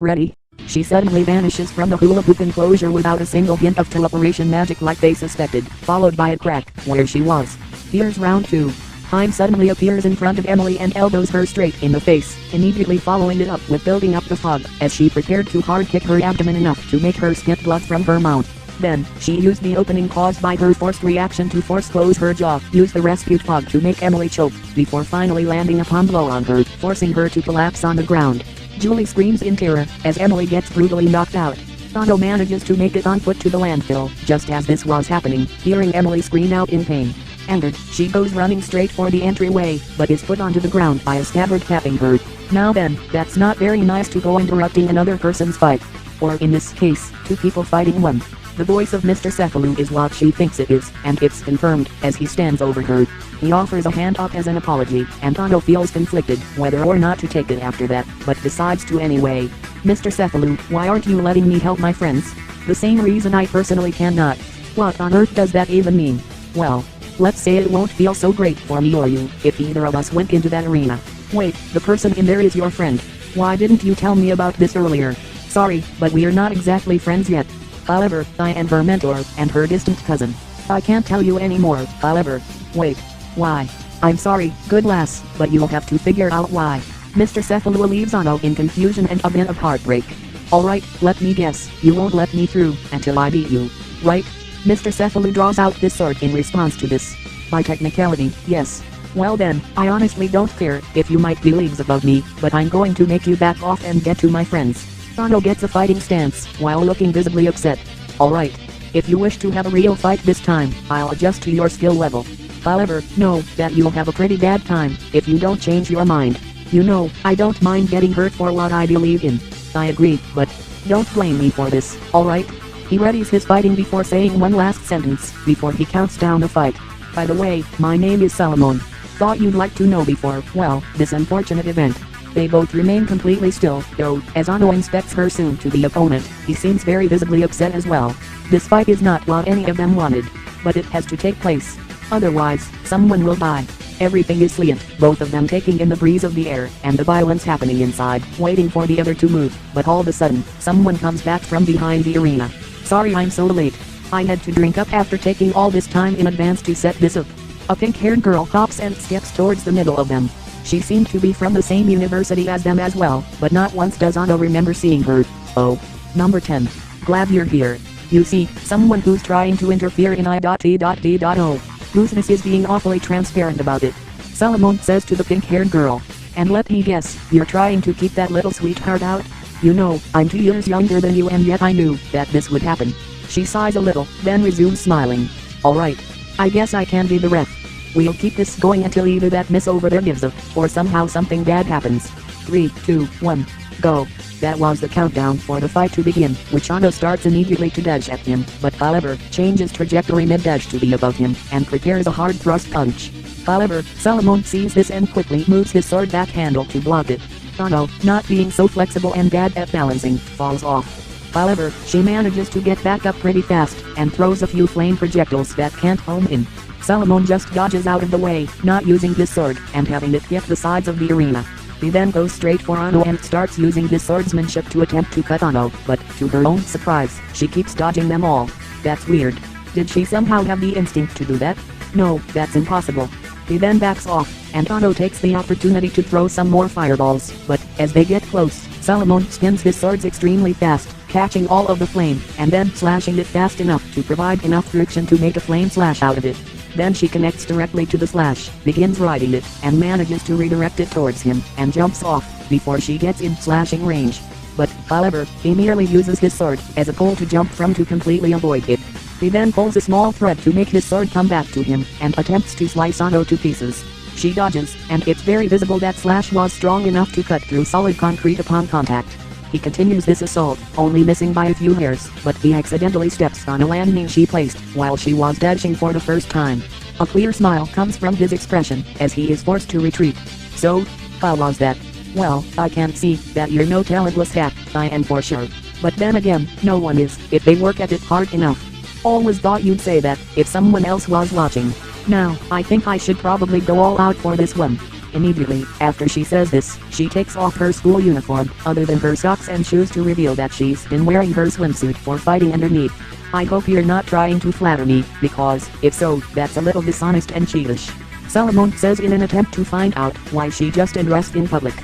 Ready? She suddenly vanishes from the hula hoop enclosure without a single hint of teleportation magic like they suspected, followed by a crack where she was. Here's round 2. Time suddenly appears in front of Emily and elbows her straight in the face, immediately following it up with building up the fog as she prepared to hard kick her abdomen enough to make her spit blood from her mouth. Then, she used the opening caused by her forced reaction to force close her jaw, use the rescued fog to make Emily choke, before finally landing a palm blow on her, forcing her to collapse on the ground. Julie screams in terror, as Emily gets brutally knocked out. Ohno manages to make it on foot to the landfill, just as this was happening, hearing Emily scream out in pain. Angered, she goes running straight for the entryway, but is put onto the ground by a scabbard tapping her. Now then, that's not very nice to go interrupting another person's fight. Or in this case, 2 people fighting one. The voice of Mr. Cephalou is what she thinks it is, and it's confirmed, as he stands over her. He offers a hand up as an apology, and Ohno feels conflicted, whether or not to take it after that, but decides to anyway. Mr. Cephalou, why aren't you letting me help my friends? The same reason I personally cannot. What on earth does that even mean? Well, let's say it won't feel so great for me or you, if either of us went into that arena. Wait, the person in there is your friend. Why didn't you tell me about this earlier? Sorry, but we're not exactly friends yet. However, I am her mentor, and her distant cousin. I can't tell you anymore, however. Wait. Why? I'm sorry, good lass, but you'll have to figure out why. Mr. Cephalou leaves Ohno in confusion and a bit of heartbreak. Alright, let me guess, you won't let me through, until I beat you. Right? Mr. Cephalou draws out this sword in response to this. By technicality, yes. Well then, I honestly don't care if you might be leagues above me, but I'm going to make you back off and get to my friends. Ohno gets a fighting stance, while looking visibly upset. Alright. If you wish to have a real fight this time, I'll adjust to your skill level. However, know that you'll have a pretty bad time, if you don't change your mind. You know, I don't mind getting hurt for what I believe in. I agree, but don't blame me for this, alright? He readies his fighting before saying one last sentence, before he counts down the fight. By the way, my name is Solomon. Thought you'd like to know before, well, this unfortunate event. They both remain completely still, though, as Ohno inspects her soon-to-be opponent, he seems very visibly upset as well. This fight is not what any of them wanted, but it has to take place. Otherwise, someone will die. Everything is silent, both of them taking in the breeze of the air, and the violence happening inside, waiting for the other to move, but all of a sudden, someone comes back from behind the arena. Sorry I'm so late. I had to drink up after taking all this time in advance to set this up. A pink-haired girl hops and skips towards the middle of them. She seemed to be from the same university as them as well, but not once does Ohno remember seeing her. Oh. Number 10. Glad you're here. You see, someone who's trying to interfere in I.T.D.O. Business is being awfully transparent about it. Solomon says to the pink-haired girl. And let me guess, you're trying to keep that little sweetheart out? You know, I'm 2 years younger than you and yet I knew that this would happen. She sighs a little, then resumes smiling. Alright. I guess I can be the ref. We'll keep this going until either that miss over there gives up, or somehow something bad happens. 3, 2, 1, go. That was the countdown for the fight to begin, which Ohno starts immediately to dash at him, but however, changes trajectory mid-dash to be above him, and prepares a hard thrust punch. However, Solomon sees this and quickly moves his sword back handle to block it. Ohno, not being so flexible and bad at balancing, falls off. However, she manages to get back up pretty fast, and throws a few flame projectiles that can't home in. Solomon just dodges out of the way, not using his sword, and having it hit the sides of the arena. He then goes straight for Ohno and starts using his swordsmanship to attempt to cut Ohno, but, to her own surprise, she keeps dodging them all. That's weird. Did she somehow have the instinct to do that? No, that's impossible. He then backs off, and Ohno takes the opportunity to throw some more fireballs, but, as they get close, Solomon spins his swords extremely fast, catching all of the flame, and then slashing it fast enough to provide enough friction to make a flame slash out of it. Then she connects directly to the slash, begins riding it, and manages to redirect it towards him, and jumps off, before she gets in slashing range. But, however, he merely uses his sword, as a pole to jump from to completely avoid it. He then pulls a small thread to make his sword come back to him, and attempts to slice Ohno to pieces. She dodges, and it's very visible that slash was strong enough to cut through solid concrete upon contact. He continues this assault, only missing by a few hairs, but he accidentally steps on a landing she placed, while she was dashing for the first time. A clear smile comes from his expression, as he is forced to retreat. So, how was that? Well, I can't see that you're no talentless hack, I am for sure. But then again, no one is, if they work at it hard enough. Always thought you'd say that, if someone else was watching. Now, I think I should probably go all out for this one. Immediately after she says this, she takes off her school uniform, other than her socks and shoes, to reveal that she's been wearing her swimsuit for fighting underneath. I hope you're not trying to flatter me, because, if so, that's a little dishonest and cheatish. Solomon says in an attempt to find out why she just dressed in public.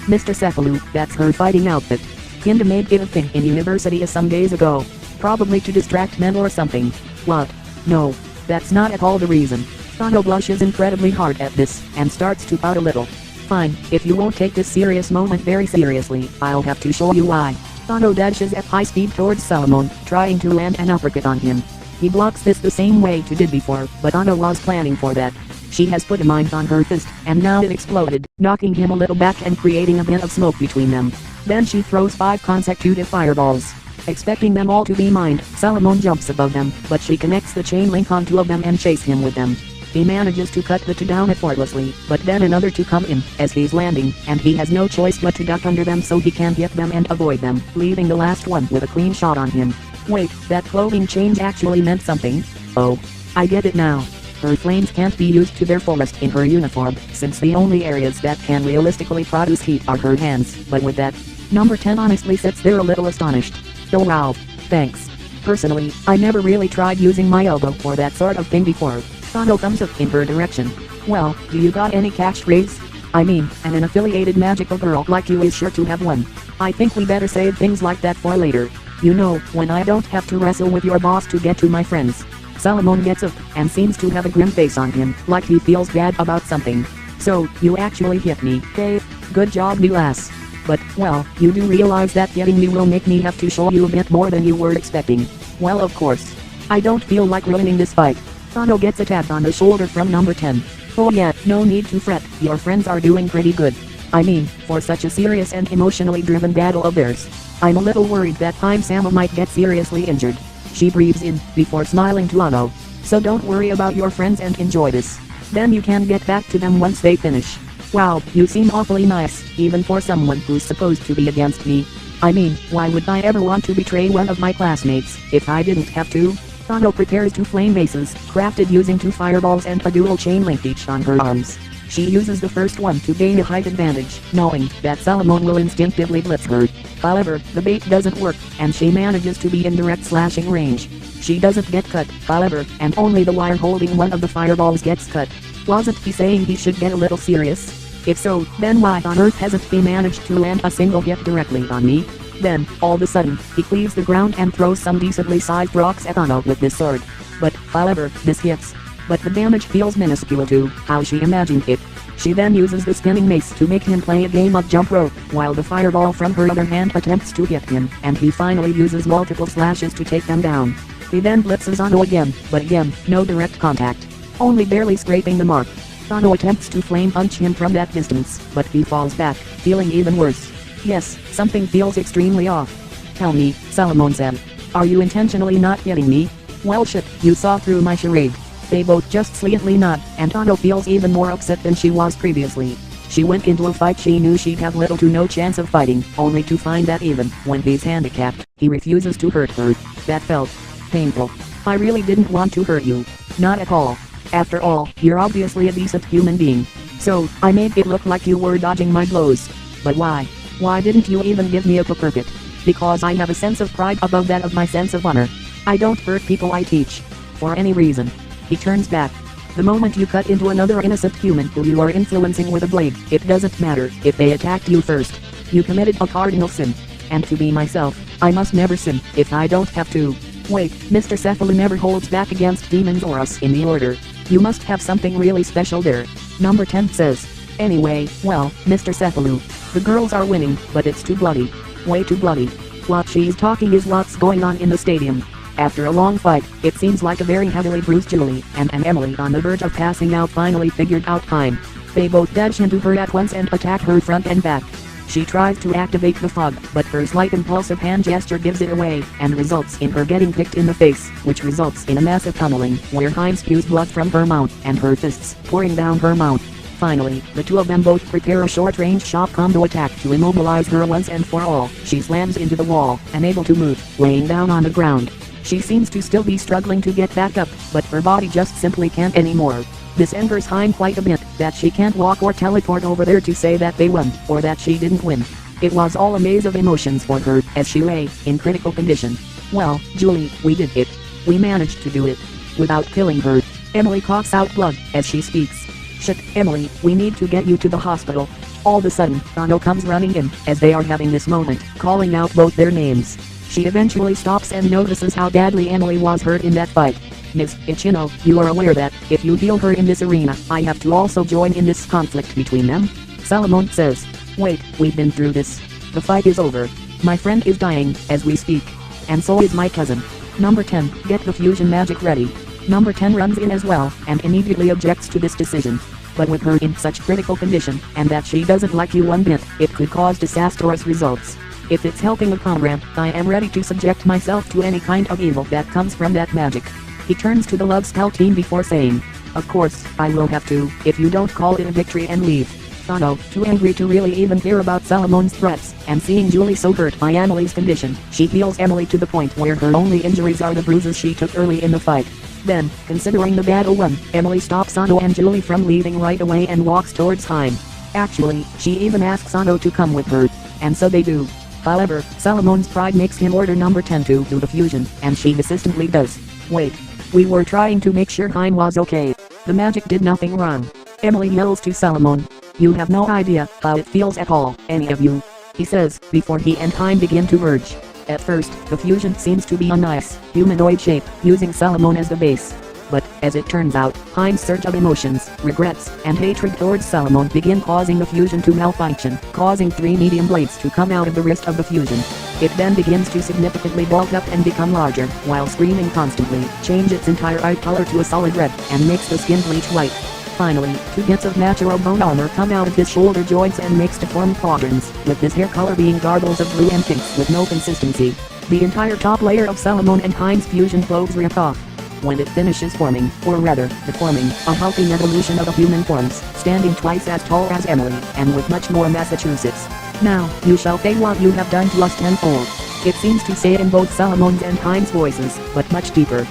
Mr. Cephalou, that's her fighting outfit. Kinda made it a thing in university some days ago. Probably to distract men or something. What? No. That's not at all the reason. Ohno blushes incredibly hard at this, and starts to pout a little. Fine, if you won't take this serious moment very seriously, I'll have to show you why. Ohno dashes at high speed towards Solomon, trying to land an uppercut on him. He blocks this the same way he did before, but Ohno was planning for that. She has put a mind on her fist, and now it exploded, knocking him a little back and creating a bit of smoke between them. Then she throws 5 consecutive fireballs. Expecting them all to be mined, Solomon jumps above them, but she connects the chain link on 2 of them and chases him with them. He manages to cut the 2 down effortlessly, but then another 2 come in, as he's landing, and he has no choice but to duck under them so he can hit them and avoid them, leaving the last one with a clean shot on him. Wait, that clothing change actually meant something? Oh, I get it now. Her flames can't be used to their fullest in her uniform, since the only areas that can realistically produce heat are her hands, but with that, number 10 honestly sits there a little astonished. Oh wow, thanks. Personally, I never really tried using my elbow for that sort of thing before. Ohno thumbs up in her direction. Well, do you got any catchphrase? I mean, an affiliated magical girl like you is sure to have one. I think we better save things like that for later. You know, when I don't have to wrestle with your boss to get to my friends. Solomon gets up, and seems to have a grim face on him, like he feels bad about something. So, you actually hit me, Dave. Good job, new ass. But, well, you do realize that getting me will make me have to show you a bit more than you were expecting. Well, of course. I don't feel like ruining this fight. Ohno gets a tap on the shoulder from number 10. Oh yeah, no need to fret, your friends are doing pretty good. I mean, for such a serious and emotionally driven battle of theirs. I'm a little worried that Sama might get seriously injured. She breathes in, before smiling to Ohno. So don't worry about your friends and enjoy this. Then you can get back to them once they finish. Wow, you seem awfully nice, even for someone who's supposed to be against me. I mean, why would I ever want to betray one of my classmates, if I didn't have to? Ohno prepares 2 flame maces, crafted using 2 fireballs and a dual chain link each on her arms. She uses the first one to gain a height advantage, knowing that Solomon will instinctively blitz her. However, the bait doesn't work, and she manages to be in direct slashing range. She doesn't get cut, however, and only the wire holding one of the fireballs gets cut. Wasn't he saying he should get a little serious? If so, then why on earth hasn't he managed to land a single hit directly on me? Then, all of a sudden, he cleaves the ground and throws some decently sized rocks at Ohno with this sword. But, however, this hits. But the damage feels minuscule to how she imagined it. She then uses the spinning mace to make him play a game of jump rope, while the fireball from her other hand attempts to hit him, and he finally uses multiple slashes to take them down. He then blitzes Ohno again, but again, no direct contact. Only barely scraping the mark. Ohno attempts to flame punch him from that distance, but he falls back, feeling even worse. Yes, something feels extremely off. Tell me, Solomon said. Are you intentionally not hitting me? Well shit, you saw through my charade. They both just slightly nod, and Ohno feels even more upset than she was previously. She went into a fight she knew she'd have little to no chance of fighting, only to find that even when he's handicapped, he refuses to hurt her. That felt painful. I really didn't want to hurt you. Not at all. After all, you're obviously a decent human being. So, I made it look like you were dodging my blows. But why? Why didn't you even give me a uppercut? Because I have a sense of pride above that of my sense of honor. I don't hurt people I teach. For any reason. He turns back. The moment you cut into another innocent human who you are influencing with a blade, it doesn't matter if they attacked you first. You committed a cardinal sin. And to be myself, I must never sin if I don't have to. Wait, Mr. Cephalou never holds back against demons or us in the order. You must have something really special there. Number 10 says. Anyway, well, Mr. Cephalou, the girls are winning, but it's too bloody. Way too bloody. What she's talking is what's going on in the stadium. After a long fight, it seems like a very heavily bruised Julie and Emily on the verge of passing out finally figured out time. They both dash into her at once and attack her front and back. She tries to activate the fog, but her slight impulsive hand gesture gives it away, and results in her getting kicked in the face, which results in a massive tunneling, where Haim spews blood from her mouth and her fists pouring down her mouth. Finally, the 2 of them both prepare a short-range shock combo attack to immobilize her once and for all. She slams into the wall, unable to move, laying down on the ground. She seems to still be struggling to get back up, but her body just simply can't anymore. This angers Haim quite a bit, that she can't walk or teleport over there to say that they won, or that she didn't win. It was all a maze of emotions for her, as she lay, in critical condition. Well, Julie, we did it. We managed to do it. Without killing her. Emily coughs out blood, as she speaks. Shit, Emily, we need to get you to the hospital. All of a sudden, Ohno comes running in, as they are having this moment, calling out both their names. She eventually stops and notices how badly Emily was hurt in that fight. Miss Ichino, you are aware that, if you heal her in this arena, I have to also join in this conflict between them? Salomon says. Wait, we've been through this. The fight is over. My friend is dying, as we speak. And so is my cousin. Number 10, get the fusion magic ready. Number 10 runs in as well, and immediately objects to this decision. But with her in such critical condition, and that she doesn't like you one bit, it could cause disastrous results. If it's helping a comrade, I am ready to subject myself to any kind of evil that comes from that magic. He turns to the Love Scout team before saying, of course, I will have to, if you don't call it a victory and leave. Ohno, too angry to really even hear about Salomon's threats, and seeing Julie so hurt by Emily's condition, she heals Emily to the point where her only injuries are the bruises she took early in the fight. Then, considering the battle won, Emily stops Ohno and Julie from leaving right away and walks towards Haim. Actually, she even asks Ohno to come with her. And so they do. However, Salomon's pride makes him order number 10 to do the fusion, and she insistently does. Wait. We were trying to make sure Haim was okay. The magic did nothing wrong. Emily yells to Salomon. You have no idea how it feels at all, any of you. He says, before he and Haim begin to merge. At first, the fusion seems to be a nice, humanoid shape, using Salomon as the base. But, as it turns out, Haim's surge of emotions, regrets, and hatred towards Salomon begin causing the fusion to malfunction, causing 3 medium blades to come out of the wrist of the fusion. It then begins to significantly bulk up and become larger, while screaming constantly, change its entire eye color to a solid red, and makes the skin bleach white. Finally, 2 bits of natural bone armor come out of his shoulder joints and makes deformed quadrants, with his hair color being garbles of blue and pinks with no consistency. The entire top layer of Salomon and Haim's fusion clothes rip off. When it finishes forming, or rather, deforming, a hulking evolution of a human forms, standing twice as tall as Emily, and with much more Massachusetts. Now, you shall pay what you have done to us tenfold. It seems to say in both Salomon's and Haim's voices, but much deeper.